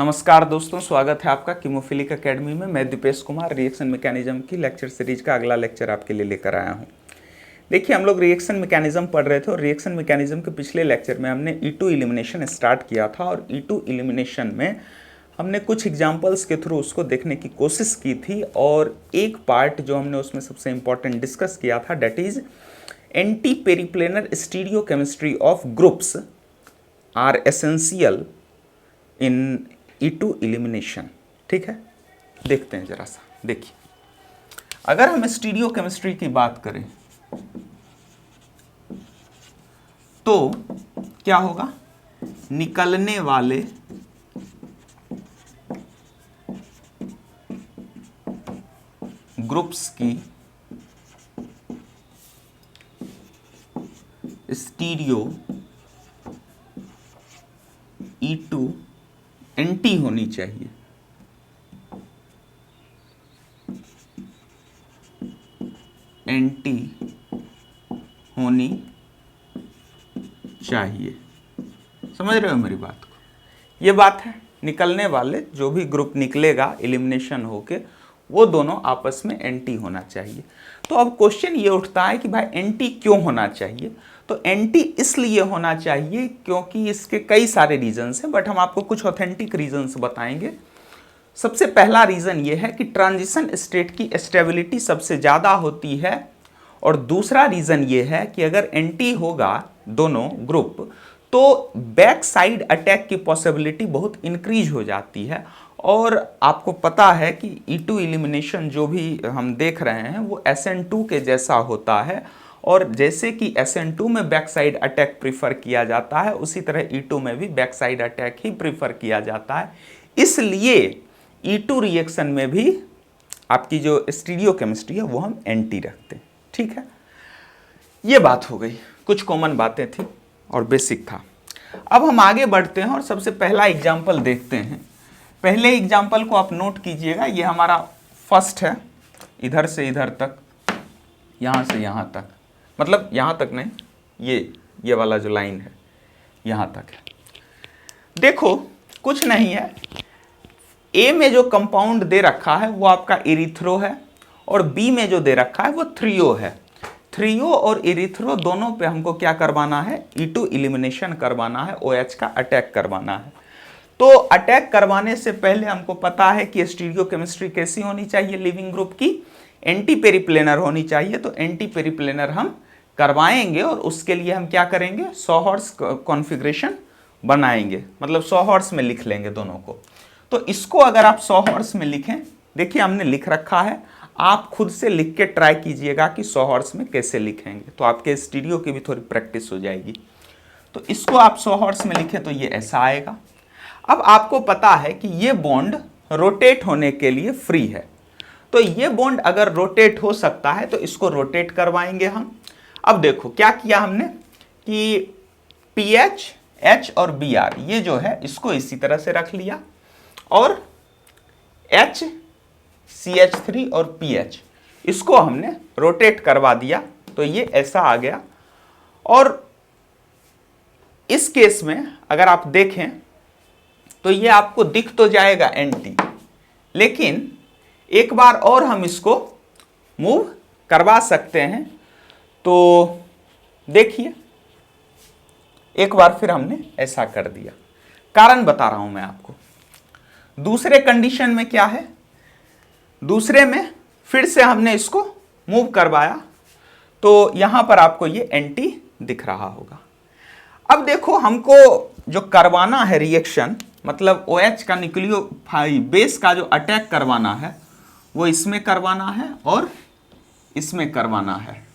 नमस्कार दोस्तों, स्वागत है आपका कीमोफिलिक एकेडमी में। मैं दीपेश कुमार रिएक्शन मैकेनिज्म की लेक्चर सीरीज का अगला लेक्चर आपके लिए लेकर आया हूं। देखिए, हम लोग रिएक्शन मैकेनिज्म पढ़ रहे थे और रिएक्शन मैकेनिज्म के पिछले लेक्चर में हमने E2 एलिमिनेशन स्टार्ट किया था और E2 एलिमिनेशन में हमने कुछ एग्जाम्पल्स के थ्रू उसको देखने की कोशिश की थी। और एक पार्ट जो हमने उसमें सबसे इंपॉर्टेंट डिस्कस किया था, that is anti periplanar stereochemistry of groups are essential in E2 elimination. ठीक है, देखते हैं जरा सा। देखिए, अगर हम स्टीरियोकेमिस्ट्री की बात करें तो क्या होगा, निकलने वाले ग्रुप्स की स्टीरियो E2 एंटी होनी चाहिए। एंटी होनी चाहिए। समझ रहे हो मेरी बात को? ये बात है, निकलने वाले जो भी ग्रुप निकलेगा एलिमिनेशन होके, वो दोनों आपस में एंटी होना चाहिए। तो अब क्वेश्चन ये उठता है कि भाई एंटी क्यों होना चाहिए? तो एंटी इसलिए होना चाहिए क्योंकि इसके कई सारे रीजंस हैं, बट हम आपको कुछ ऑथेंटिक रीजंस बताएंगे। सबसे पहला रीजन ये है कि ट्रांजिशन स्टेट की स्टेबिलिटी सबसे ज़्यादा होती है। और दूसरा रीजन ये है कि अगर एंटी होगा दोनों ग्रुप तो बैक साइड अटैक की पॉसिबिलिटी बहुत इंक्रीज हो जाती है। और आपको पता है कि E2 एलिमिनेशन जो भी हम देख रहे हैं वो SN2 के जैसा होता है। और जैसे कि SN2 में बैक साइड अटैक प्रीफर किया जाता है, उसी तरह E2 में भी बैक साइड अटैक ही प्रीफर किया जाता है। इसलिए E2 रिएक्शन में भी आपकी जो स्टीरियोकेमिस्ट्री है वो हम एंटी रखते हैं। ठीक है, ये बात हो गई, कुछ कॉमन बातें थी और बेसिक था। अब हम आगे बढ़ते हैं और सबसे पहला एग्जाम्पल देखते हैं। पहले एग्जाम्पल को आप नोट कीजिएगा, ये हमारा फर्स्ट है, इधर से इधर तक, यहाँ से यहाँ तक, मतलब यहाँ तक नहीं, ये वाला जो लाइन है यहाँ तक है। देखो, कुछ नहीं है, ए में जो कंपाउंड दे रखा है वो आपका इरिथ्रो है और बी में जो दे रखा है वो थ्रियो है। थ्रियो और इरिथ्रो दोनों पे हमको क्या करवाना है? E2 एलिमिनेशन करवाना है, OH का अटैक करवाना है। तो अटैक करवाने से पहले हमको पता है कि स्टीरियोकेमिस्ट्री कैसी होनी चाहिए, लिविंग ग्रुप की एंटी पेरिप्लेनर होनी चाहिए। तो एंटी पेरिप्लेनर हम करवाएंगे और उसके लिए हम क्या करेंगे? 100 हॉर्स कॉन्फ़िगरेशन बनाएंगे, मतलब 100 हॉर्स में लिख लेंगे दोनों को। तो इसको अगर आप 100 हॉर्स में लिखें, देखिए हमने लिख रखा है, आप खुद से लिख के ट्राई कीजिएगा कि 100 हॉर्स में कैसे लिखेंगे, तो आपके स्टीरियो की भी थोड़ी प्रैक्टिस हो जाएगी। तो इसको आप 100 हॉर्स में लिखें तो ये ऐसा आएगा। अब आपको पता है कि ये बॉन्ड रोटेट होने के लिए फ्री है, तो ये बॉन्ड अगर रोटेट हो सकता है तो इसको रोटेट करवाएंगे हम। अब देखो क्या किया हमने कि PH, H और Br ये जो है इसको इसी तरह से रख लिया और H, CH3 और PH इसको हमने रोटेट करवा दिया, तो ये ऐसा आ गया। और इस केस में अगर आप देखें तो ये आपको दिख तो जाएगा एंटी, लेकिन एक बार और हम इसको मूव करवा सकते हैं। तो देखिए, एक बार फिर हमने ऐसा कर दिया। कारण बता रहा हूं मैं आपको। दूसरे कंडीशन में क्या है, दूसरे में फिर से हमने इसको मूव करवाया तो यहां पर आपको ये एंटी दिख रहा होगा। अब देखो, हमको जो करवाना है रिएक्शन, मतलब OH का न्यूक्लियोफाइल बेस का जो अटैक करवाना है वो इसमें करवाना है और इसमें करवाना है।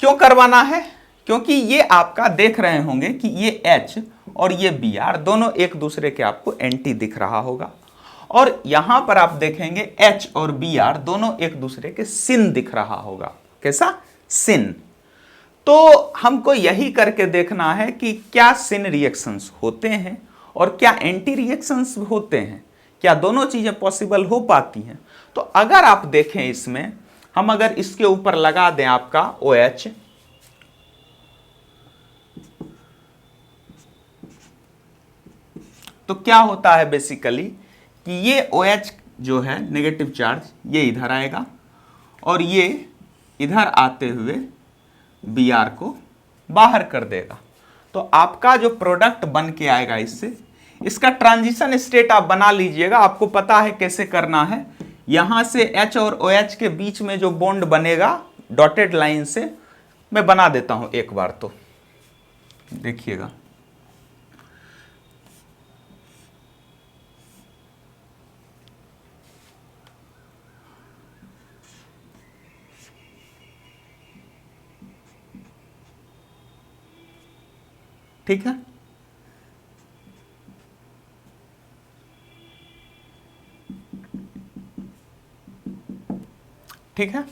क्यों करवाना है? क्योंकि ये आपका देख रहे होंगे कि ये H और ये Br दोनों एक दूसरे के आपको एंटी दिख रहा होगा, और यहां पर आप देखेंगे H और Br दोनों एक दूसरे के सिन दिख रहा होगा। कैसा? सिन। तो हमको यही करके देखना है कि क्या सिन रिएक्शंस होते हैं और क्या एंटी रिएक्शंस होते हैं, क्या दोनों चीजें पॉसिबल हो पाती हैं। तो अगर आप देखें, इसमें हम अगर इसके ऊपर लगा दें आपका OH, तो क्या होता है बेसिकली कि ये OH जो है नेगेटिव चार्ज ये इधर आएगा और ये इधर आते हुए Br को बाहर कर देगा। तो आपका जो प्रोडक्ट बन के आएगा इससे, इसका ट्रांजिशन स्टेट आप बना लीजिएगा, आपको पता है कैसे करना है। यहां से H और OH के बीच में जो बॉन्ड बनेगा डॉटेड लाइन से, मैं बना देता हूं एक बार, तो देखिएगा। ठीक है, ठीक है,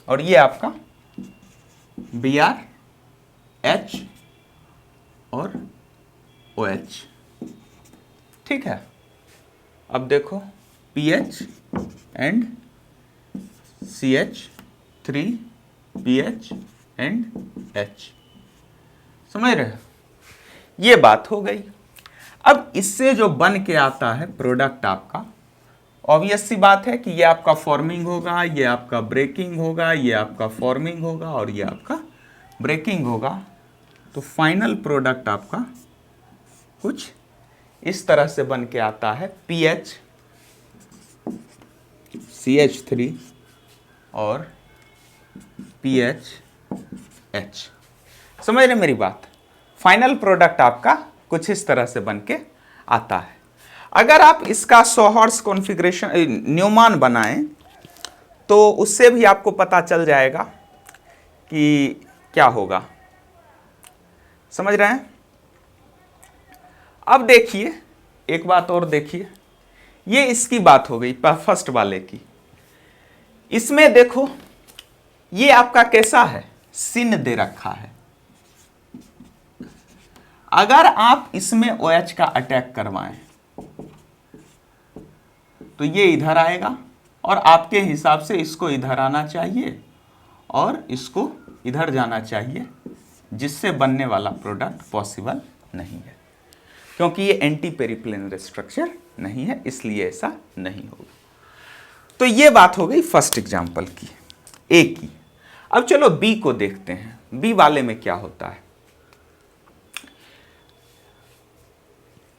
और ये आपका Br, H और OH, ठीक है। अब देखो PH and CH3 PH and H, समझ रहे हो? ये बात हो गई। अब इससे जो बन के आता है प्रोडक्ट आपका, ऑब्वियस सी बात है कि ये आपका फॉर्मिंग होगा, ये आपका ब्रेकिंग होगा, ये आपका फॉर्मिंग होगा और ये आपका ब्रेकिंग होगा। तो फाइनल प्रोडक्ट आपका कुछ इस तरह से बन के आता है, PH CH3 और PH H। समझ रहे मेरी बात? फाइनल प्रोडक्ट आपका कुछ इस तरह से बन के आता है। अगर आप इसका सोहर्स कॉन्फ़िगरेशन न्यूमान बनाएं तो उससे भी आपको पता चल जाएगा कि क्या होगा। समझ रहे हैं? अब देखिए एक बात और देखिए, ये इसकी बात हो गई फर्स्ट वाले की। इसमें देखो ये आपका कैसा है, सिन दे रखा है। अगर आप इसमें OH का अटैक करवाएं तो ये इधर आएगा और आपके हिसाब से इसको इधर आना चाहिए और इसको इधर जाना चाहिए, जिससे बनने वाला प्रोडक्ट पॉसिबल नहीं है, क्योंकि ये एंटी पेरिप्लेनर स्ट्रक्चर नहीं है, इसलिए ऐसा नहीं होगा। तो ये बात हो गई फर्स्ट एग्जांपल की, ए की। अब चलो बी को देखते हैं। बी वाले में क्या होता है,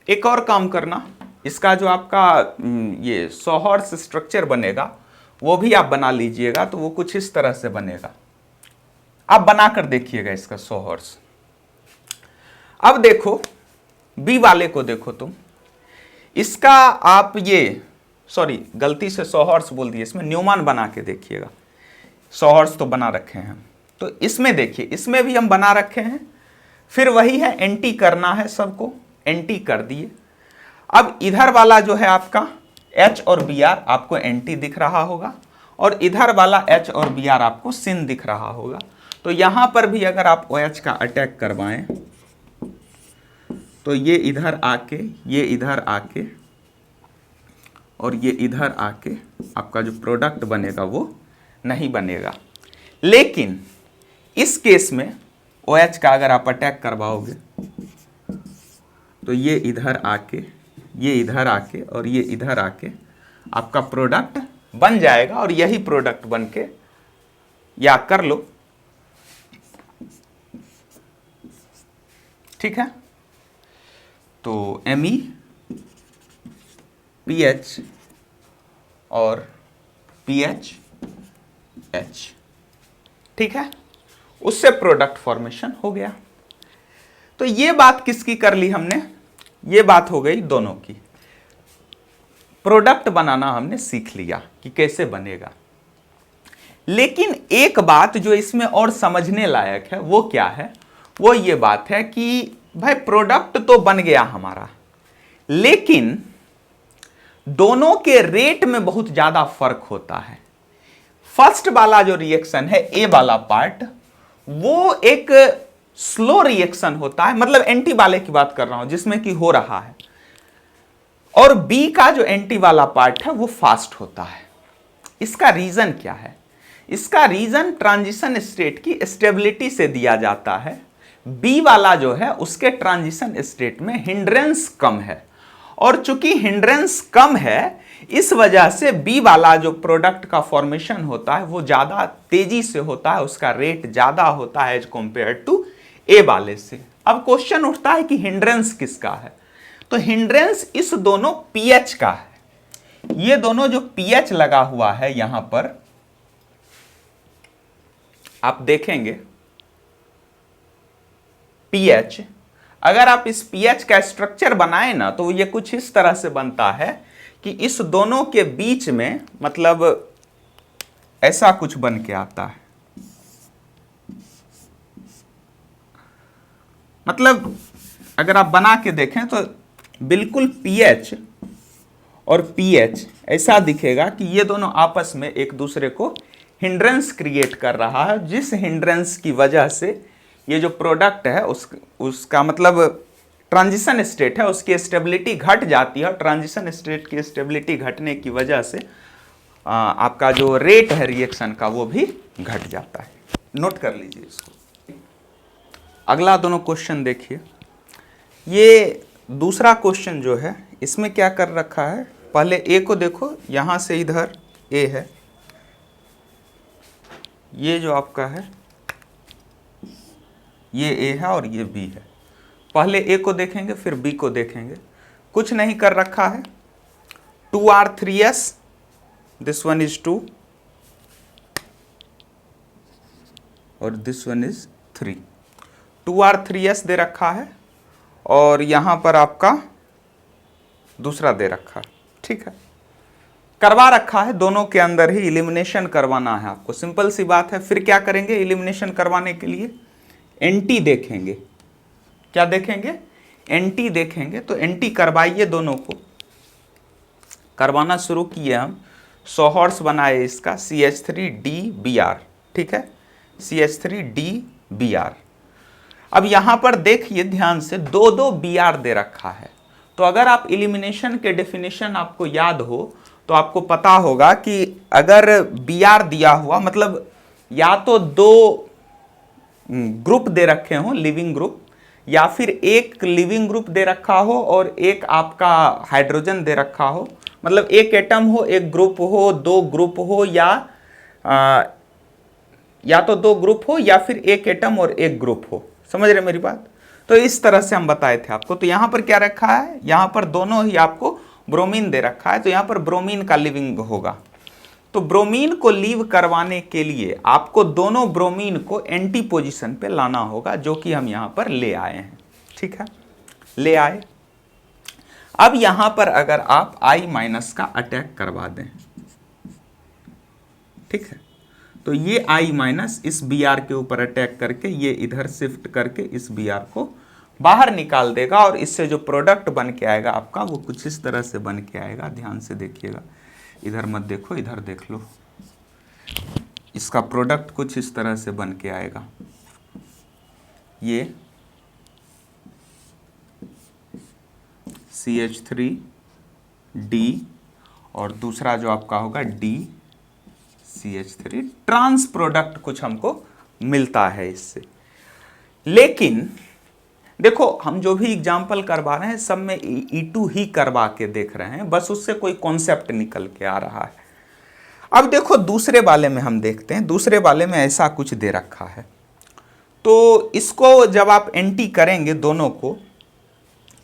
एक और काम करना, इसका जो आपका ये सोहर्स स्ट्रक्चर बनेगा वो भी आप बना लीजिएगा, तो वो कुछ इस तरह से बनेगा। आप बनाकर देखिएगा इसका सोहर्स। अब देखो बी वाले को देखो तुम, इसका आप ये सॉरी गलती से सोहर्स बोल दिए, इसमें न्यूमान बना के देखिएगा। सोहर्स तो बना रखे हैं, तो इसमें देखिए, इसमें भी हम बना रखे हैं। फिर वही है, एंटी करना है, सबको एंटी कर दिए। अब इधर वाला जो है आपका H और Br आपको एंटी दिख रहा होगा और इधर वाला H और Br आपको सिन दिख रहा होगा। तो यहां पर भी अगर आप OH का अटैक करवाएं तो ये इधर आके, ये इधर आके और ये इधर आके आपका जो प्रोडक्ट बनेगा वो नहीं बनेगा। लेकिन इस केस में OH का अगर आप अटैक करवाओगे तो ये इधर आके, ये इधर आके और ये इधर आके आपका प्रोडक्ट बन जाएगा और यही प्रोडक्ट बन के, या कर लो, ठीक है। तो Me PH और PH H, ठीक है, उससे प्रोडक्ट फॉर्मेशन हो गया। तो ये बात किसकी कर ली हमने, ये बात हो गई दोनों की। प्रोडक्ट बनाना हमने सीख लिया कि कैसे बनेगा। लेकिन एक बात जो इसमें और समझने लायक है वो क्या है, वो ये बात है कि भाई प्रोडक्ट तो बन गया हमारा, लेकिन दोनों के रेट में बहुत ज्यादा फर्क होता है। फर्स्ट वाला जो रिएक्शन है, ए वाला पार्ट, वो एक स्लो रिएक्शन होता है, मतलब एंटी वाले की बात कर रहा हूं जिसमें कि हो रहा है, और बी का जो एंटी वाला पार्ट है वो फास्ट होता है। इसका रीजन क्या है? इसका रीजन ट्रांजिशन स्टेट की स्टेबिलिटी से दिया जाता है। बी वाला जो है उसके ट्रांजिशन स्टेट में हिंड्रेंस कम है और चूंकि हिंड्रेंस कम है, इस वजह से बी वाला जो प्रोडक्ट का फॉर्मेशन होता है वो ज्यादा तेजी से होता है, उसका रेट ज्यादा होता है एज कंपेयर टू ए वाले से। अब क्वेश्चन उठता है कि हिंड्रेंस किसका है, तो हिंड्रेंस इस दोनों पीएच का है। ये दोनों जो पीएच लगा हुआ है यहां पर आप देखेंगे, पीएच, अगर आप इस पीएच का स्ट्रक्चर बनाए ना तो ये कुछ इस तरह से बनता है कि इस दोनों के बीच में मतलब ऐसा कुछ बन के आता है। मतलब अगर आप बना के देखें तो बिल्कुल पीएच और पीएच ऐसा दिखेगा कि ये दोनों आपस में एक दूसरे को हिंड्रेंस क्रिएट कर रहा है, जिस हिंड्रेंस की वजह से ये जो प्रोडक्ट है उसका मतलब ट्रांजिशन स्टेट है, उसकी स्टेबिलिटी घट जाती है, और ट्रांजिशन स्टेट की स्टेबिलिटी घटने की वजह से आपका जो रेट है रिएक्शन का वो भी घट जाता है। नोट कर लीजिए इसको। अगला दोनों क्वेश्चन देखिए। ये दूसरा क्वेश्चन जो है इसमें क्या कर रखा है, पहले ए को देखो, यहां से इधर ए है, ये जो आपका है ये ए है और ये बी है। पहले ए को देखेंगे फिर बी को देखेंगे। कुछ नहीं कर रखा है, 2r3s, दिस वन इज 2 और दिस वन इज 3, 2r3s दे रखा है और यहां पर आपका दूसरा दे रखा है। ठीक है, करवा रखा है, दोनों के अंदर ही इलिमिनेशन करवाना है आपको, सिंपल सी बात है। फिर क्या करेंगे इलिमिनेशन करवाने के लिए, एंटी देखेंगे। क्या देखेंगे, एंटी देखेंगे। तो एंटी करवाइए, दोनों को करवाना शुरू किए हम। सोहॉर्स बनाए इसका CH3DBr, ठीक है, CH3DBr। अब यहां पर देखिए ध्यान से, दो दो Br दे रखा है। तो अगर आप इलिमिनेशन के डेफिनेशन आपको याद हो तो आपको पता होगा कि अगर Br दिया हुआ मतलब या तो दो ग्रुप दे रखे हो लिविंग ग्रुप, या फिर एक लिविंग ग्रुप दे रखा हो और एक आपका हाइड्रोजन दे रखा हो, मतलब एक एटम हो एक ग्रुप हो, दो ग्रुप हो, या तो दो ग्रुप हो या फिर एक एटम और एक ग्रुप हो। समझ रहे मेरी बात? तो इस तरह से हम बताए थे आपको। तो यहां पर क्या रखा है, यहां पर दोनों ही आपको ब्रोमीन दे रखा है, तो यहां पर ब्रोमीन का लिविंग होगा। तो ब्रोमीन को लीव करवाने के लिए आपको दोनों ब्रोमीन को एंटी पोजीशन पे लाना होगा, जो कि हम यहां पर ले आए हैं। ठीक है, ले आए। अब यहां पर अगर आप I- का अटैक करवा दें, ठीक है, तो ये I- इस Br के ऊपर अटैक करके ये इधर शिफ्ट करके इस Br को बाहर निकाल देगा, और इससे जो प्रोडक्ट बन के आएगा आपका वो कुछ इस तरह से बन के आएगा। ध्यान से देखिएगा, इधर मत देखो, इधर देख लो। इसका प्रोडक्ट कुछ इस तरह से बन के आएगा। ये CH3D और दूसरा जो आपका होगा DCH3, ट्रांस प्रोडक्ट कुछ हमको मिलता है इससे। लेकिन देखो, हम जो भी एग्जाम्पल करवा रहे हैं सब में E2 ही करवा के देख रहे हैं, बस उससे कोई कॉन्सेप्ट निकल के आ रहा है। अब देखो दूसरे वाले में हम देखते हैं, दूसरे वाले में ऐसा कुछ दे रखा है। तो इसको जब आप एंटी करेंगे दोनों को,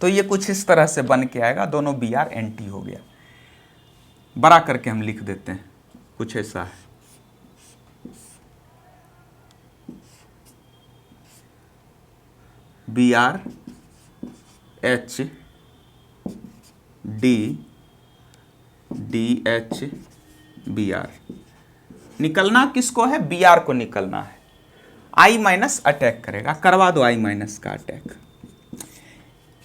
तो ये कुछ इस तरह से बन के आएगा, दोनों Br एंटी हो गया। बड़ा करके हम लिख देते हैं, कुछ ऐसा है। Br H D DH Br। निकलना किसको है, Br को निकलना है। I- अटैक करेगा, करवा दो I- का अटैक।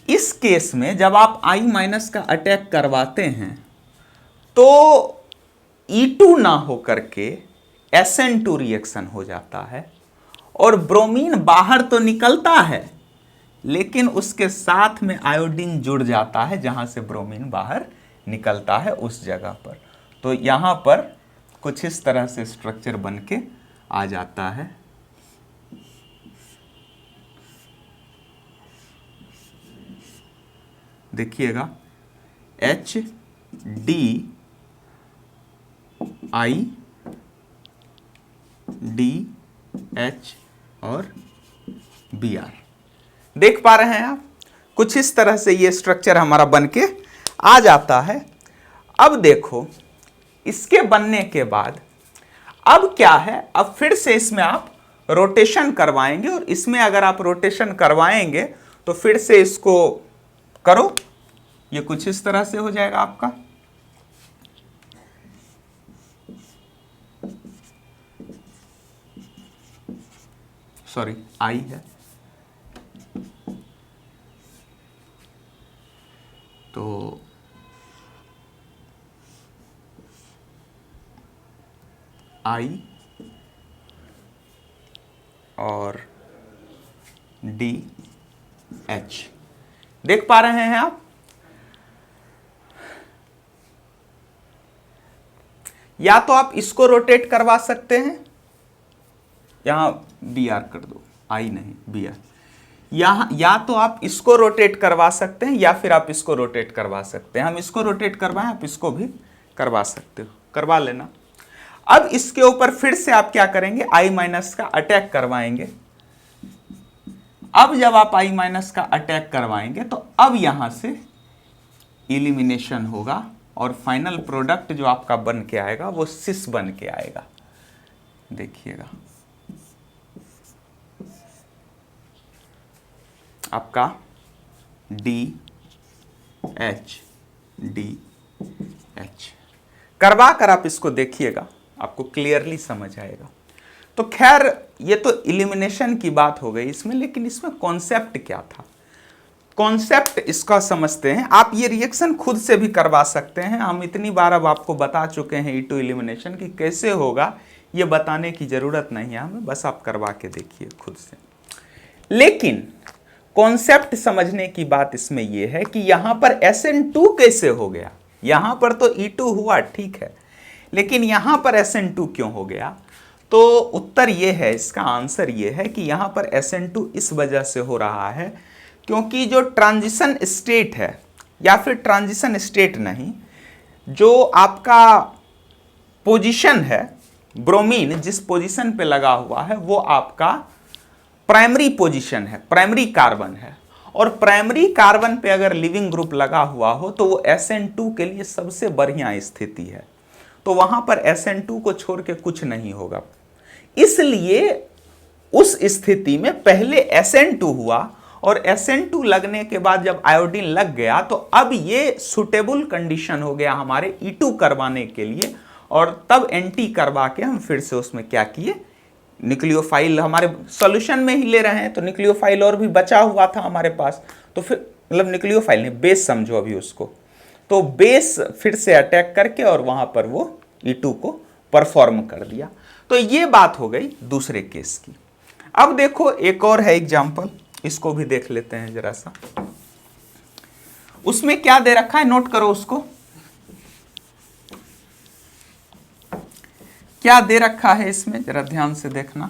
इस केस में जब आप I- का अटैक करवाते हैं तो E2 ना हो करके SN2 रिएक्शन हो जाता है, और ब्रोमीन बाहर तो निकलता है लेकिन उसके साथ में आयोडीन जुड़ जाता है, जहां से ब्रोमीन बाहर निकलता है उस जगह पर। तो यहां पर कुछ इस तरह से स्ट्रक्चर बन के आ जाता है। देखिएगा, H D I D H और Br। देख पा रहे हैं आप, कुछ इस तरह से ये स्ट्रक्चर हमारा बन के आ जाता है। अब देखो इसके बनने के बाद अब क्या है, अब फिर से इसमें आप रोटेशन करवाएंगे और इसमें अगर आप रोटेशन करवाएंगे तो फिर से इसको करो, ये कुछ इस तरह से हो जाएगा आपका। सॉरी आई है, तो आई और डी एच देख पा रहे हैं आप। या तो आप इसको रोटेट करवा सकते हैं, यहां बी आर कर दो, आई नहीं बी आर। या तो आप इसको रोटेट करवा सकते हैं या फिर आप इसको रोटेट करवा सकते हैं। हम इसको रोटेट करवाएं, आप इसको भी करवा सकते हो, करवा लेना। अब इसके ऊपर फिर से आप क्या करेंगे, आई माइनस का अटैक करवाएंगे। अब जब आप आई माइनस का अटैक करवाएंगे तो अब यहां से इलिमिनेशन होगा और फाइनल प्रोडक्ट जो आपका बन के आएगा वो सिस बन के आएगा। देखिएगा आपका डी एच करवा कर आप इसको देखिएगा, आपको क्लियरली समझ आएगा। तो खैर ये तो इलिमिनेशन की बात हो गई इसमें, लेकिन इसमें कॉन्सेप्ट क्या था, कॉन्सेप्ट इसका समझते हैं। आप ये रिएक्शन खुद से भी करवा सकते हैं, हम इतनी बार अब आपको बता चुके हैं E2 इलिमिनेशन की कैसे होगा, ये बताने की जरूरत नहीं है हमें, बस आप करवा के देखिए खुद से। लेकिन कॉन्सेप्ट समझने की बात इसमें यह है कि यहां पर SN2 कैसे हो गया। यहां पर तो E2 हुआ ठीक है, लेकिन यहां पर SN2 क्यों हो गया। तो उत्तर यह है, इसका आंसर यह है कि यहां पर SN2 इस वजह से हो रहा है क्योंकि जो ट्रांजिशन स्टेट है, या फिर ट्रांजिशन स्टेट नहीं, जो आपका पोजीशन है, ब्रोमीन जिस पोजीशन पे लगा हुआ है वो आपका प्राइमरी पोजीशन है, प्राइमरी कार्बन है। और प्राइमरी कार्बन पे अगर लिविंग ग्रुप लगा हुआ हो तो वो SN2 के लिए सबसे बढ़िया स्थिति है, तो वहां पर SN2 को छोड़ के कुछ नहीं होगा। इसलिए उस स्थिति में पहले SN2 हुआ और SN2 लगने के बाद जब आयोडीन लग गया तो अब ये सुटेबल कंडीशन हो गया हमारे E2 करवाने के लिए, और तब एंटी करवा के हम फिर से उसमें क्या किए, न्यूक्लियोफाइल हमारे सॉल्यूशन में ही ले रहे हैं तो न्यूक्लियोफाइल और भी बचा हुआ था हमारे पास, तो फिर मतलब न्यूक्लियोफाइल नहीं, बेस समझो अभी उसको, तो बेस फिर से अटैक करके और वहां पर वो E2 को परफॉर्म कर दिया। तो ये बात हो गई दूसरे केस की। अब देखो एक और है एग्जांपल, इसको भी देख लेते हैं जरा सा। उसमें क्या दे रखा है, नोट करो उसको, क्या दे रखा है इसमें, जरा ध्यान से देखना।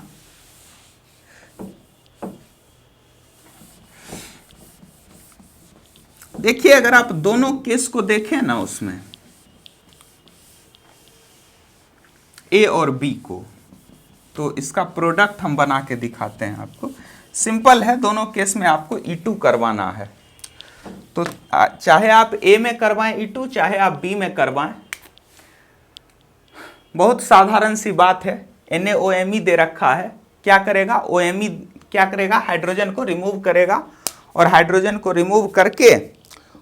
देखिए अगर आप दोनों केस को देखें ना, उसमें ए और बी को, तो इसका प्रोडक्ट हम बना के दिखाते हैं आपको। सिंपल है, दोनों केस में आपको E2 करवाना है, तो चाहे आप ए में करवाएं E2, चाहे आप बी में करवाएं, बहुत साधारण सी बात है। NaOMe दे रखा है, क्या करेगा, OMe क्या करेगा, हाइड्रोजन को रिमूव करेगा, और हाइड्रोजन को रिमूव करके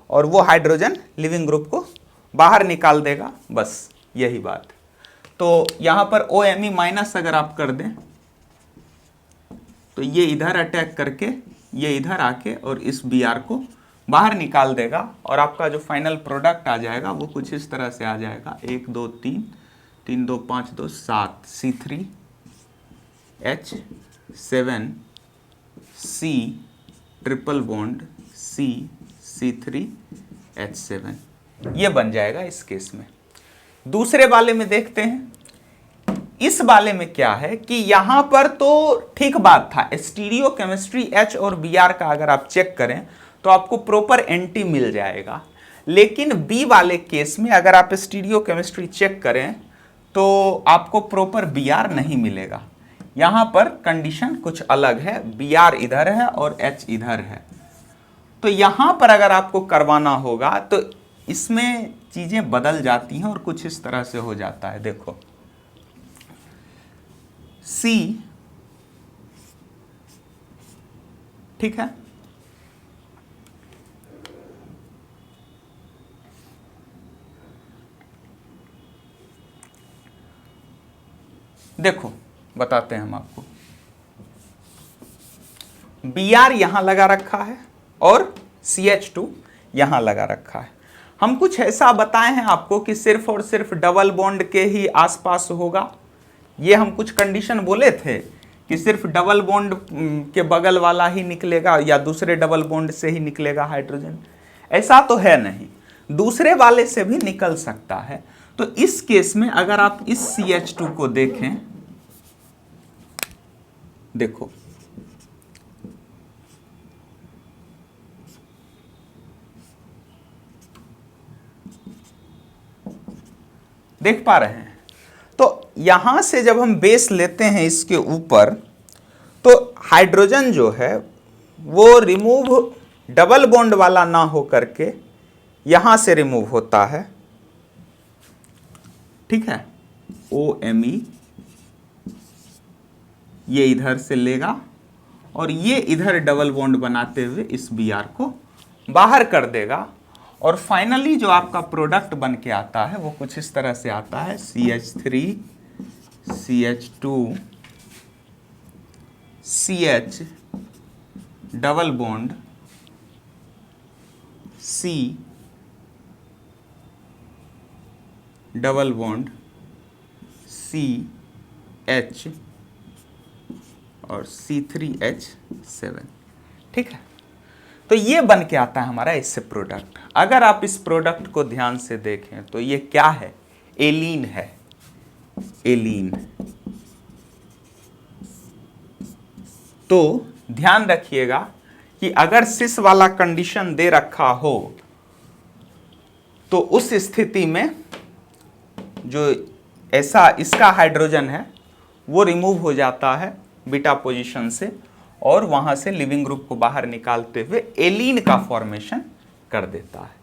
और वो हाइड्रोजन लिविंग ग्रुप को बाहर निकाल देगा, बस यही बात। तो यहां पर OMe माइनस अगर आप कर दें तो ये इधर अटैक करके ये इधर आके और इस Br को बाहर निकाल देगा, और आपका जो फाइनल प्रोडक्ट आ जाएगा वो कुछ इस तरह से आ जाएगा, 1 2 3 3 2 5 2 7 C3H7 C triple bond C3H7, ये बन जाएगा इस केस में। दूसरे वाले में देखते हैं, इस वाले में क्या है कि यहां पर तो ठीक बात था, स्टीरियो केमिस्ट्री H और Br का अगर आप चेक करें तो आपको प्रॉपर एंटी मिल जाएगा, लेकिन बी वाले केस में अगर आप स्टीरियोकेमिस्ट्री चेक करें तो आपको प्रॉपर Br नहीं मिलेगा। यहां पर कंडीशन कुछ अलग है, Br इधर है और H इधर है। तो यहां पर अगर आपको करवाना होगा तो इसमें चीजें बदल जाती हैं और कुछ इस तरह से हो जाता है। देखो C, ठीक है, देखो बताते हैं हम आपको। Br यहां लगा रखा है और CH2 यहां लगा रखा है। हम कुछ ऐसा बताए हैं आपको कि सिर्फ और सिर्फ डबल बॉन्ड के ही आसपास होगा। ये हम कुछ कंडीशन बोले थे कि सिर्फ डबल बॉन्ड के बगल वाला ही निकलेगा या दूसरे डबल बॉन्ड से ही निकलेगा हाइड्रोजन। ऐसा तो है नहीं, दूसरे वाले से भी निकल सकता है। तो इस केस में अगर आप इस CH2 को देखें, देखो देख पा रहे हैं, तो यहां से जब हम बेस लेते हैं इसके ऊपर तो हाइड्रोजन जो है वो रिमूव डबल बॉन्ड वाला ना हो करके यहां से रिमूव होता है, ठीक है। OMe ये इधर से लेगा और ये इधर डबल बॉन्ड बनाते हुए इस Br को बाहर कर देगा और फाइनली जो आपका प्रोडक्ट बन के आता है वो कुछ इस तरह से आता है, CH3 CH2 CH double bond C double bond CH और C3H7, ठीक है। तो ये बन के आता है हमारा इससे प्रोडक्ट। अगर आप इस प्रोडक्ट को ध्यान से देखें तो ये क्या है, एलीन है, एलीन। तो ध्यान रखिएगा कि अगर सिस वाला कंडीशन दे रखा हो तो उस स्थिति में जो ऐसा इसका हाइड्रोजन है वो रिमूव हो जाता है बीटा पोजीशन से और वहां से लिविंग ग्रुप को बाहर निकालते हुए एलीन का फॉर्मेशन कर देता है।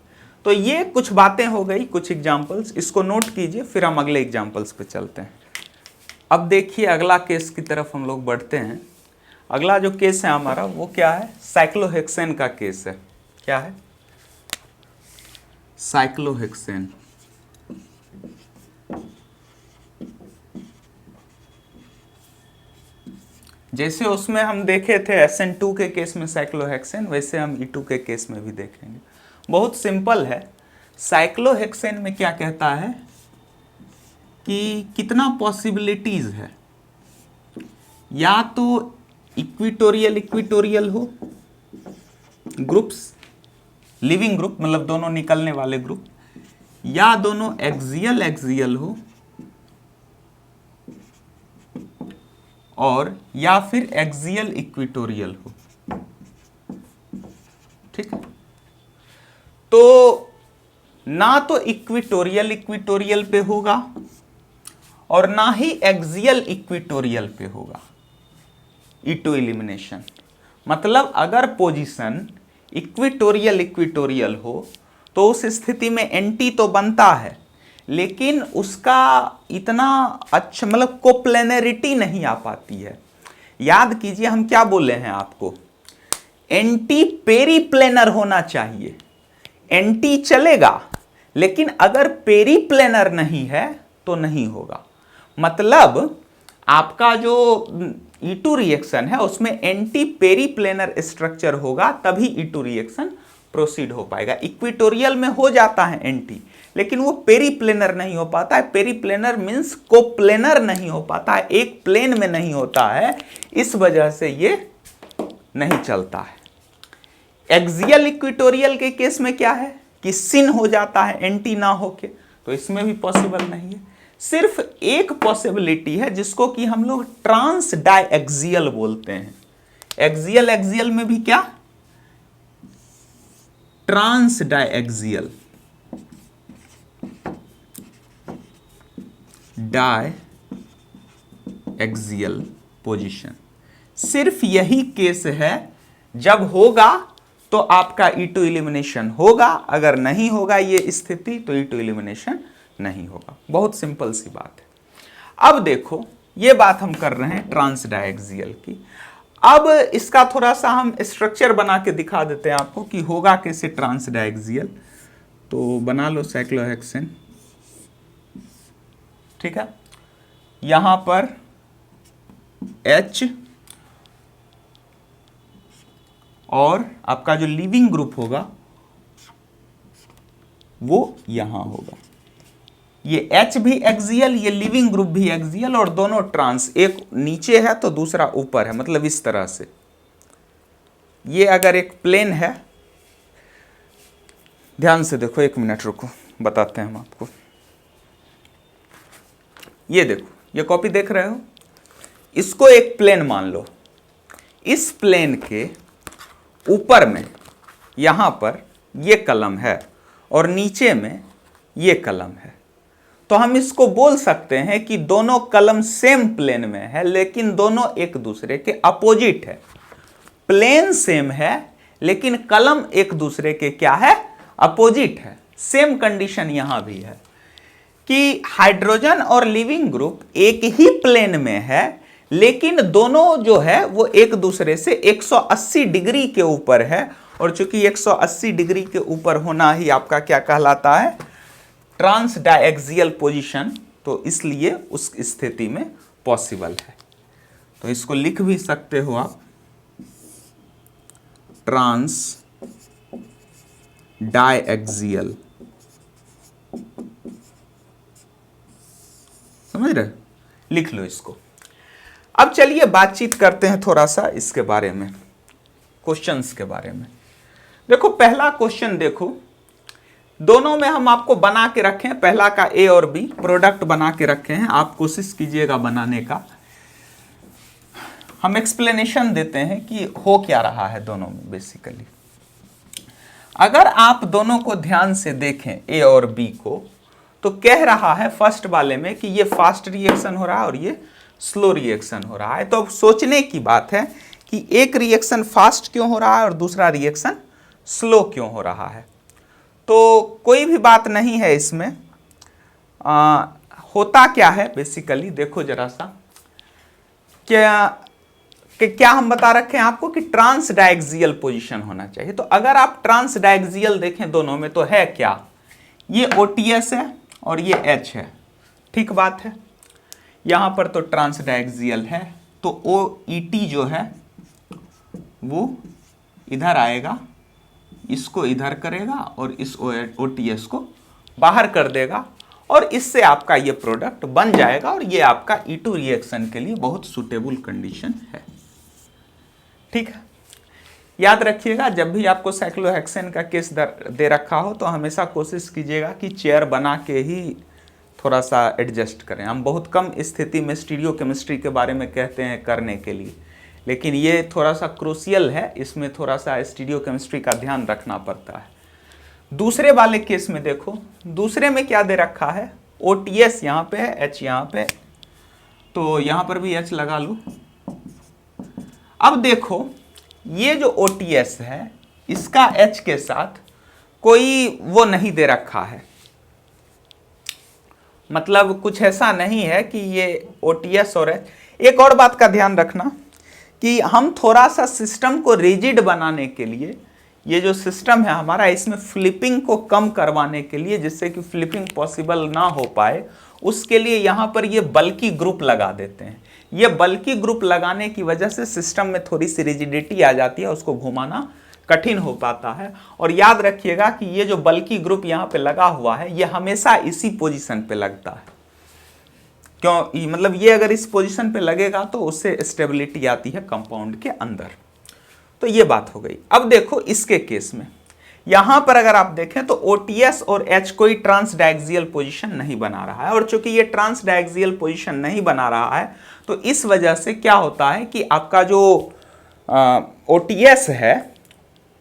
तो ये कुछ बातें हो गई, कुछ एग्जांपल्स, इसको नोट कीजिए, फिर हम अगले एग्जांपल्स पे चलते हैं। अब देखिए अगला केस की तरफ हम लोग बढ़ते हैं। अगला जो केस है हमारा वो क्या है, साइक्लोहेक्सेन का केस है। क्या है, साइक्लोहेक्सेन। जैसे उसमें हम देखे थे SN2 के केस में साइक्लोहेक्सेन, वैसे हम E2 के केस में भी देखेंगे। बहुत सिंपल है। साइक्लोहेक्सेन में क्या कहता है कि कितना पॉसिबिलिटीज है, या तो इक्विटोरियल इक्विटोरियल हो ग्रुप्स, लिविंग ग्रुप मतलब दोनों निकलने वाले ग्रुप, या दोनों एक्सियल एक्सियल हो, और या फिर एक्सियल इक्विटोरियल हो, ठीक है। तो ना तो इक्विटोरियल इक्विटोरियल पे होगा और ना ही एक्सियल इक्विटोरियल पे होगा E2 एलिमिनेशन। मतलब अगर पोजीशन इक्विटोरियल इक्विटोरियल हो तो उस स्थिति में एंटी तो बनता है, लेकिन उसका इतना अच्छा मतलब कोप्लेनरिटी नहीं आ पाती है। याद कीजिए हम क्या बोले हैं आपको, एंटी पेरीप्लेनर होना चाहिए। एंटी चलेगा लेकिन अगर पेरीप्लेनर नहीं है तो नहीं होगा। मतलब आपका जो E2 रिएक्शन है उसमें एंटी पेरीप्लेनर स्ट्रक्चर होगा तभी E2 रिएक्शन प्रोसीड हो पाएगा। इक्विटोरियल में हो जाता है एंटी, लेकिन वो पेरीप्लेनर नहीं हो पाता है। पेरीप्लेनर मींस कोप्लेनर नहीं हो पाता है, एक प्लेन में नहीं होता है, इस वजह से ये नहीं चलता है। एक्सियल इक्विटोरियल के केस में क्या है कि सिन हो जाता है एंटी ना होके, तो इसमें भी पॉसिबल नहीं है। सिर्फ एक पॉसिबिलिटी है जिसको कि हम लोग ट्रांस डायएक्सियल बोलते हैं। एक्सियल एक्सियल में भी क्या, trans diaxial. Diaxial position. सिर्फ यही केस है, जब होगा तो आपका E2 एलिमिनेशन होगा, अगर नहीं होगा ये स्थिति तो E2 एलिमिनेशन नहीं होगा। बहुत सिंपल सी बात है। अब देखो ये बात हम कर रहे हैं ट्रांस डायएक्सियल की। अब इसका थोड़ा सा हम स्ट्रक्चर बना के दिखा देते हैं आपको कि होगा कैसे ट्रांस डायएक्सियल। तो बना लो साइक्लोहेक्सेन, ठीक है। यहां पर H और आपका जो लीविंग ग्रुप होगा वो यहां होगा। ये H भी एक्सियल, ये लिविंग ग्रुप भी एक्सियल, और दोनों ट्रांस, एक नीचे है तो दूसरा ऊपर है, मतलब इस तरह से। ये अगर एक प्लेन है, ध्यान से देखो, एक मिनट रुको, बताते हैं हम आपको। ये देखो, ये कॉपी देख रहे हो, इसको एक प्लेन मान लो। इस प्लेन के ऊपर में यहां पर ये कलम है और नीचे में ये कलम है, तो हम इसको बोल सकते हैं कि दोनों कलम सेम प्लेन में है, लेकिन दोनों एक दूसरे के अपोजिट है। प्लेन सेम है लेकिन कलम एक दूसरे के क्या है, अपोजिट है। सेम कंडीशन यहां भी है कि हाइड्रोजन और लिविंग ग्रुप एक ही प्लेन में है, लेकिन दोनों जो है वो एक दूसरे से 180 डिग्री के ऊपर है, और चूंकि 180 डिग्री के ऊपर होना ही आपका क्या कहलाता है, ट्रांस डायएक्सियल पोजीशन, तो इसलिए उस स्थिति में पॉसिबल है। तो इसको लिख भी सकते हो आप, ट्रांस डायएक्सियल, समझ रहे, लिख लो इसको। अब चलिए बातचीत करते हैं थोड़ा सा इसके बारे में, क्वेश्चंस के बारे में। देखो पहला क्वेश्चन देखो, दोनों में हम आपको बना के रखे हैं, पहला का A और B प्रोडक्ट बना के रखे हैं, आप कोशिश कीजिएगा बनाने का। हम एक्सप्लेनेशन देते हैं कि हो क्या रहा है दोनों में बेसिकली। अगर आप दोनों को ध्यान से देखें A और B को, तो कह रहा है फर्स्ट वाले में कि ये फास्ट रिएक्शन हो रहा है और ये स्लो रिएक्शन हो रहा है। तो अब सोचने की बात है कि एक रिएक्शन फास्ट क्यों हो रहा है और दूसरा रिएक्शन स्लो क्यों हो रहा है। तो कोई भी बात नहीं है इसमें। होता क्या है बेसिकली, देखो जरा सा, क्या हम बता रखे हैं आपको कि ट्रांस डायएक्सियल पोजीशन होना चाहिए। तो अगर आप ट्रांस डायएक्सियल देखें दोनों में, तो है क्या, ये OTS है और ये H है, ठीक बात है। यहां पर तो ट्रांस डायएक्सियल है, तो OET जो है वो इधर आएगा, इसको इधर करेगा और इस OTS को बाहर कर देगा, और इससे आपका ये प्रोडक्ट बन जाएगा, और ये आपका E2 रिएक्शन के लिए बहुत सुटेबल कंडीशन है, ठीक है। याद रखिएगा, जब भी आपको साइक्लोहेक्सेन का केस दे रखा हो तो हमेशा कोशिश कीजिएगा कि चेयर बना के ही थोड़ा सा एडजस्ट करें। हम बहुत कम स्थिति में स्टीरियो केमिस्ट्री के बारे में कहते हैं करने के लिए, लेकिन ये थोड़ा सा क्रूशियल है, इसमें थोड़ा सा स्टीरियो केमिस्ट्री का ध्यान रखना पड़ता है। दूसरे वाले केस में देखो, दूसरे में क्या दे रखा है, OTS यहाँ पे है, H यहाँ पे, तो यहाँ पर भी H लगा लो। अब देखो ये जो OTS है, इसका H के साथ कोई वो नहीं दे रखा है, मतलब कुछ ऐसा नहीं है कि ये OTS और H। एक और बात का ध्यान रखना कि हम थोड़ा सा सिस्टम को रिजिड बनाने के लिए, ये जो सिस्टम है हमारा, इसमें फ्लिपिंग को कम करवाने के लिए, जिससे कि फ्लिपिंग पॉसिबल ना हो पाए, उसके लिए यहाँ पर ये बल्कि ग्रुप लगा देते हैं। ये बल्कि ग्रुप लगाने की वजह से सिस्टम में थोड़ी सी रिजिडिटी आ जाती है, उसको घुमाना कठिन हो पाता है। और याद रखिएगा कि ये जो बल्कि ग्रुप यहाँ पे लगा हुआ है, ये हमेशा इसी पोजीशन पे लगता है। क्यों, मतलब ये अगर इस पोजीशन पे लगेगा तो उससे स्टेबिलिटी आती है कंपाउंड के अंदर। तो ये बात हो गई। अब देखो इसके केस में, यहां पर अगर आप देखें तो OTS और H कोई ट्रांस डायएक्सियल पोजीशन नहीं बना रहा है, और चूंकि ये ट्रांस डायएक्सियल पोजीशन नहीं बना रहा है, तो इस वजह से क्या होता है कि आपका जो OTS है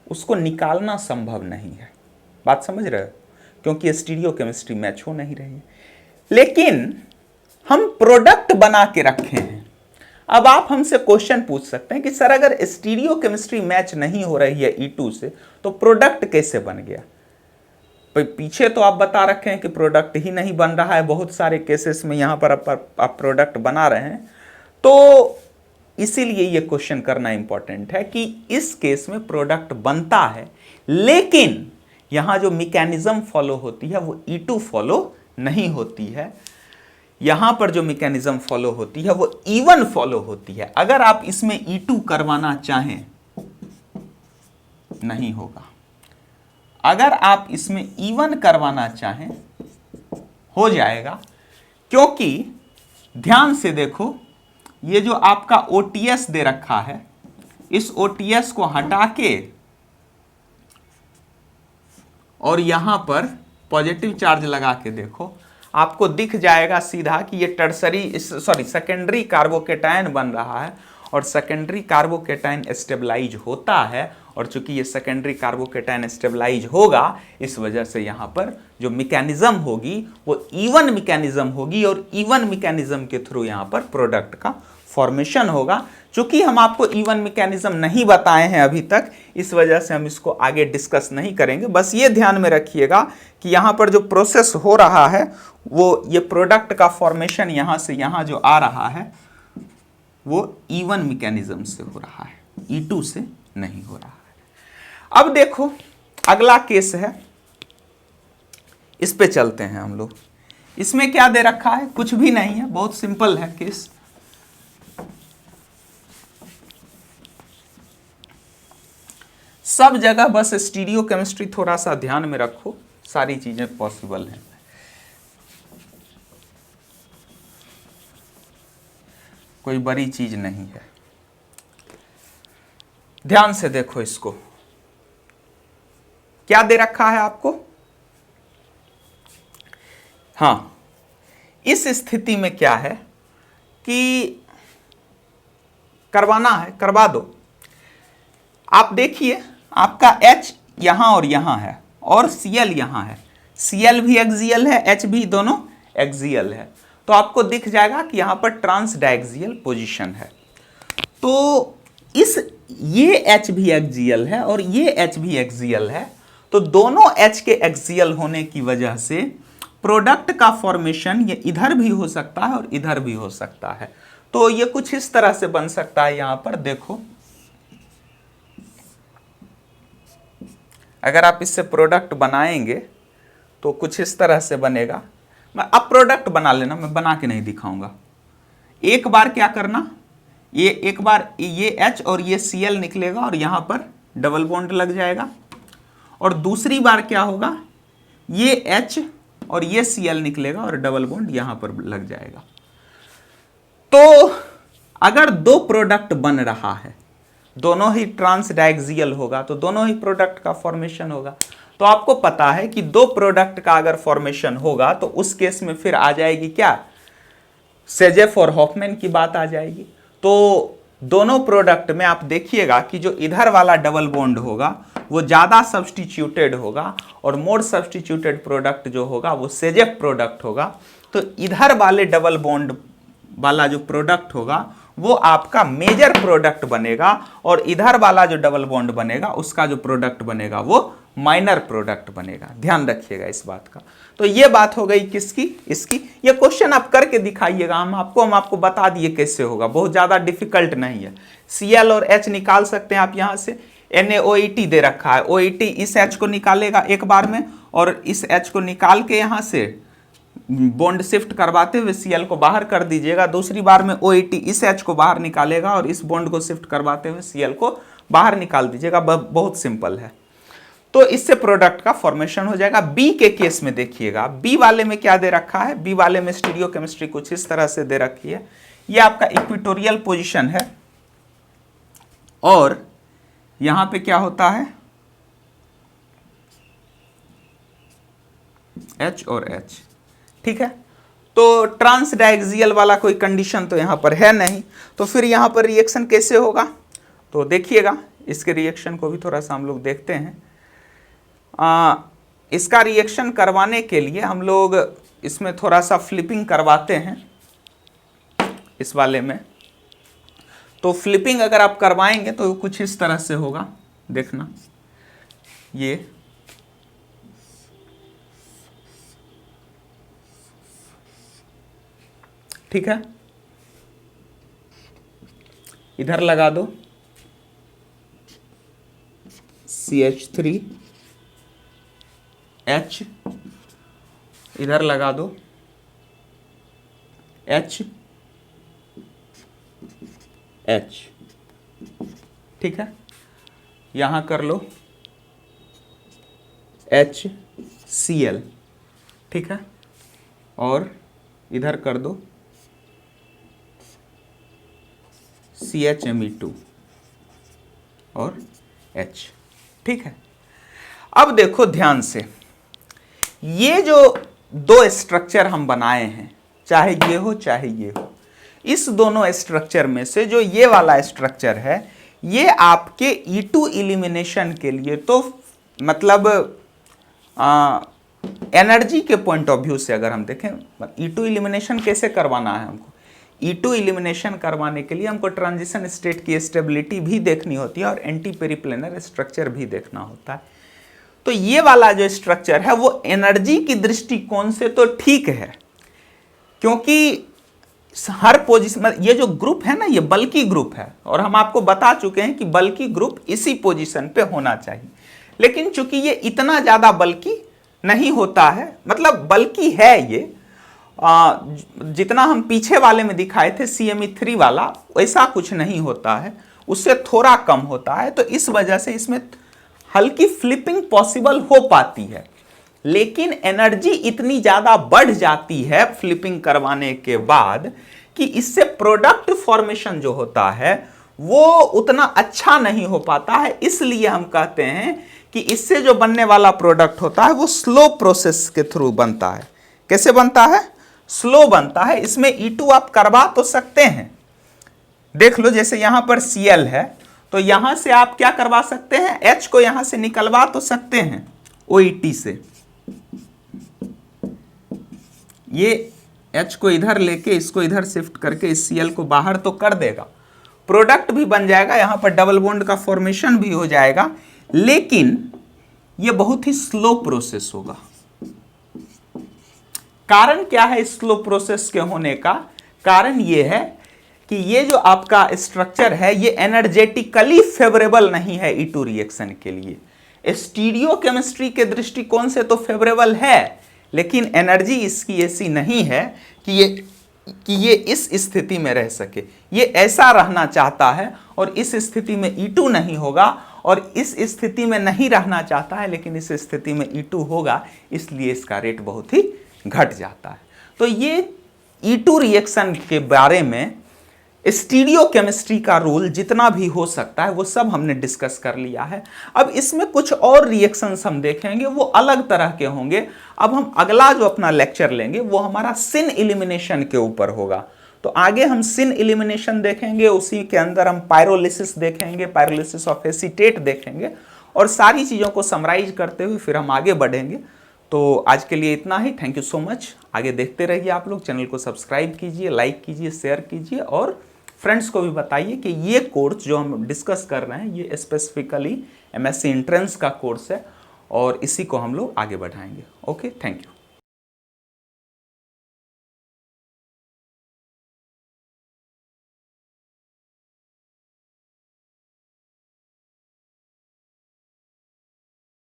उसको निकालना संभव नहीं है। बात समझ रहे हो, क्योंकि स्टीरियो केमिस्ट्री मैच हो नहीं रही है। लेकिन हम प्रोडक्ट बना के रखे हैं। अब आप हमसे क्वेश्चन पूछ सकते हैं कि सर अगर स्टीरियो केमिस्ट्री मैच नहीं हो रही है E2 से तो प्रोडक्ट कैसे बन गया? पीछे तो आप बता रखे हैं कि प्रोडक्ट ही नहीं बन रहा है, बहुत सारे केसेस में यहां पर आप प्रोडक्ट बना रहे हैं, तो इसीलिए ये क्वेश्चन करना इंपॉर्टेंट है कि इस केस में प्रोडक्ट बनता है, लेकिन यहां जो मैकेनिज्म फॉलो होती है वो E2 फॉलो नहीं होती है। यहां पर जो मैकेनिज्म फॉलो होती है वो E1 फॉलो होती है। अगर आप इसमें E2 करवाना चाहें नहीं होगा, अगर आप इसमें E1 करवाना चाहें हो जाएगा, क्योंकि ध्यान से देखो ये जो आपका OTS दे रखा है, इस OTS को हटा के और यहां पर पॉजिटिव चार्ज लगा के देखो, आपको दिख जाएगा सीधा कि ये सेकेंडरी कार्बोकेटायन बन रहा है और सेकेंडरी कार्बोकेटायन स्टेबलाइज होता है, और चूंकि ये सेकेंडरी कार्बोकेटायन स्टेबलाइज होगा इस वजह से यहां पर जो मैकेनिज्म होगी वो E1 मैकेनिज्म होगी और E1 मैकेनिज्म के थ्रू यहां पर प्रोडक्ट का फॉर्मेशन होगा। चूंकि हम आपको E1 मैकेनिज्म नहीं बताए हैं अभी तक, इस वजह से हम इसको आगे डिस्कस नहीं करेंगे। बस ये ध्यान में रखिएगा कि यहां पर जो प्रोसेस हो रहा है वो ये प्रोडक्ट का फॉर्मेशन यहां से यहां जो आ रहा है वो E1 मैकेनिज्म से हो रहा है, E2 से नहीं हो रहा है। अब देखो अगला केस है, इस पे चलते हैं हम लोग। इसमें क्या दे रखा है? कुछ भी नहीं है, बहुत सिंपल है केस। सब जगह बस स्टीरियो केमिस्ट्री थोड़ा सा ध्यान में रखो, सारी चीजें पॉसिबल हैं। कोई बड़ी चीज नहीं है, ध्यान से देखो इसको। क्या दे रखा है आपको? हां, इस स्थिति में क्या है कि करवाना है, करवा दो। आप देखिए आपका H यहां और यहां है और Cl यहां है, Cl भी एक्सियल है, H भी, दोनों एक्सियल है, तो आपको दिख जाएगा कि यहां पर ट्रांस डायक्सियल पोजीशन है। तो ये H भी एक्सियल है और ये H भी एक्सियल है, तो दोनों H के एक्सियल होने की वजह से प्रोडक्ट का फॉर्मेशन ये इधर भी हो सकता है और इधर भी हो सकता है। तो ये कुछ इस तरह से बन सकता है। यहां पर देखो, अगर आप इससे प्रोडक्ट बनाएंगे तो कुछ इस तरह से बनेगा। मैं अब प्रोडक्ट बना लेना, मैं बना के नहीं दिखाऊंगा। एक बार क्या करना, ये एक बार ये H और ये Cl निकलेगा और यहां पर डबल बॉन्ड लग जाएगा, और दूसरी बार क्या होगा, ये H और ये Cl निकलेगा और डबल बॉन्ड यहां पर लग जाएगा। तो अगर दो प्रोडक्ट बन रहा है, दोनों ही ट्रांस डायक्सियल होगा, तो दोनों ही प्रोडक्ट का फॉर्मेशन होगा। तो आपको पता है कि दो प्रोडक्ट का अगर फॉर्मेशन होगा तो उस केस में फिर आ जाएगी क्या, सेजेफ और हॉफमैन की बात आ जाएगी। तो दोनों प्रोडक्ट में आप देखिएगा कि जो इधर वाला डबल बॉन्ड होगा वो ज्यादा सब्स्टिट्यूटेड होगा और मोर सब्स्टिट्यूटेड प्रोडक्ट जो होगा वो सेजेफ प्रोडक्ट होगा। तो इधर वाले डबल बॉन्ड वाला जो प्रोडक्ट होगा वो आपका मेजर प्रोडक्ट बनेगा, और इधर वाला जो डबल बॉन्ड बनेगा उसका जो प्रोडक्ट बनेगा वो माइनर प्रोडक्ट बनेगा। ध्यान रखिएगा इस बात का। तो ये बात हो गई किसकी, इसकी। ये क्वेश्चन आप करके दिखाइएगा, हम आपको बता दिए कैसे होगा, बहुत ज्यादा डिफिकल्ट नहीं है। Cl और H निकाल सकते हैं आप यहां से। NaOET दे रखा है, OET इस H को निकालेगा एक बार में, और इस H को निकाल के यहां से बॉन्ड शिफ्ट करवाते हुए Cl को बाहर कर दीजिएगा। दूसरी बार में OET इस H को बाहर निकालेगा और इस बॉन्ड को शिफ्ट करवाते हुए Cl को बाहर निकाल दीजिएगा। बहुत सिंपल है। तो इससे प्रोडक्ट का फॉर्मेशन हो जाएगा। बी के केस में देखिएगा, बी वाले में क्या दे रखा है, बी वाले में स्टीरियो केमिस्ट्री कुछ इस तरह से दे रखी है। ये आपका इक्वेटोरियल पोजीशन है और यहां पे क्या होता है, H और H, ठीक है। तो ट्रांस डायक्सियल वाला कोई कंडीशन तो यहां पर है नहीं, तो फिर यहां पर रिएक्शन कैसे होगा, तो देखिएगा इसके रिएक्शन को भी थोड़ा सा हम लोग देखते हैं। इसका रिएक्शन करवाने के लिए हम लोग इसमें थोड़ा सा फ्लिपिंग करवाते हैं। इस वाले में। तो फ्लिपिंग अगर आप करवाएंगे तो कुछ इस तरह से होगा, देखना ये ठीक है। इधर लगा दो CH3H, इधर लगा दो HH, ठीक है। यहां कर लो HCl, ठीक है। और इधर कर दो CHMe2 और H, ठीक है। अब देखो ध्यान से, ये जो दो स्ट्रक्चर हम बनाए हैं, चाहे ये हो चाहे ये हो, इस दोनों स्ट्रक्चर में से जो ये वाला स्ट्रक्चर है, ये आपके E2 एलिमिनेशन के लिए तो मतलब एनर्जी के पॉइंट ऑफ व्यू से अगर हम देखें, E2 एलिमिनेशन कैसे करवाना है हमको, E2 एलिमिनेशन करवाने के लिए हमको ट्रांजिशन स्टेट की स्टेबिलिटी भी देखनी होती है और एंटी पेरिप्लेनर स्ट्रक्चर भी देखना होता है। तो ये वाला जो स्ट्रक्चर है वो एनर्जी की दृष्टिकोण से तो ठीक है, क्योंकि हर पोजीशन, ये जो ग्रुप है ना, ये बल्की ग्रुप है और हम आपको बता चुके हैं कि बल्की ग्रुप इसी पोजीशन पे होना चाहिए। लेकिन चूंकि ये इतना ज्यादा बल्की नहीं होता है, मतलब बल्की है ये, जितना हम पीछे वाले में दिखाए थे CMe3 वाला, वैसा कुछ नहीं होता है, उससे थोड़ा कम होता है। तो इस वजह से इसमें हल्की फ्लिपिंग पॉसिबल हो पाती है, लेकिन एनर्जी इतनी ज्यादा बढ़ जाती है फ्लिपिंग करवाने के बाद कि इससे प्रोडक्ट फॉर्मेशन जो होता है वो उतना अच्छा नहीं हो पाता है। इसलिए हम कहते हैं कि इससे जो बनने वाला प्रोडक्ट होता है वो स्लो प्रोसेस के थ्रू बनता है। कैसे बनता है? स्लो बनता है। इसमें E2 आप करवा तो सकते हैं, देख लो जैसे यहां पर Cl है तो यहां से आप क्या करवा सकते हैं, H को यहां से निकलवा तो सकते हैं OET से। ये H को इधर लेके इसको इधर शिफ्ट करके इस Cl को बाहर तो कर देगा, प्रोडक्ट भी बन जाएगा, यहां पर डबल बॉन्ड का फॉर्मेशन भी हो जाएगा, लेकिन ये बहुत ही स्लो प्रोसेस होगा। कारण क्या है स्लो प्रोसेस के होने का? कारण ये है कि ये जो आपका स्ट्रक्चर है ये एनर्जेटिकली फेवरेबल नहीं है E2 रिएक्शन के लिए। स्टीरियो केमिस्ट्री के दृष्टिकोण से तो फेवरेबल है, लेकिन एनर्जी इसकी ऐसी नहीं है कि ये इस स्थिति में रह सके। ये ऐसा रहना चाहता है और इस स्थिति में E2 नहीं होगा, और इस स्थिति में नहीं रहना चाहता है लेकिन इस स्थिति में E2 होगा, इसलिए इसका रेट बहुत ही घट जाता है। तो ये E2 रिएक्शन के बारे में स्टीरियो केमिस्ट्री का रूल जितना भी हो सकता है वो सब हमने डिस्कस कर लिया है। अब इसमें कुछ और रिएक्शंस हम देखेंगे, वो अलग तरह के होंगे। अब हम अगला जो अपना लेक्चर लेंगे वो हमारा सिन एलिमिनेशन के ऊपर होगा। तो आगे हम सिन एलिमिनेशन देखेंगे, उसी के अंदर हम पायरोलिसिस देखेंगे, पायरोलिसिस ऑफ एसीटेट देखेंगे, और सारी चीज़ों को समराइज करते हुए फिर हम आगे बढ़ेंगे। तो आज के लिए इतना ही। Thank you so much. आगे देखते रहिए आप लोग, चैनल को सब्सक्राइब कीजिए, लाइक कीजिए, शेयर कीजिए, और फ्रेंड्स को भी बताइए कि ये कोर्स जो हम डिस्कस कर रहे हैं ये स्पेसिफिकली MSc एंट्रेंस का कोर्स है और इसी को हम लोग आगे बढ़ाएंगे। Okay, thank you.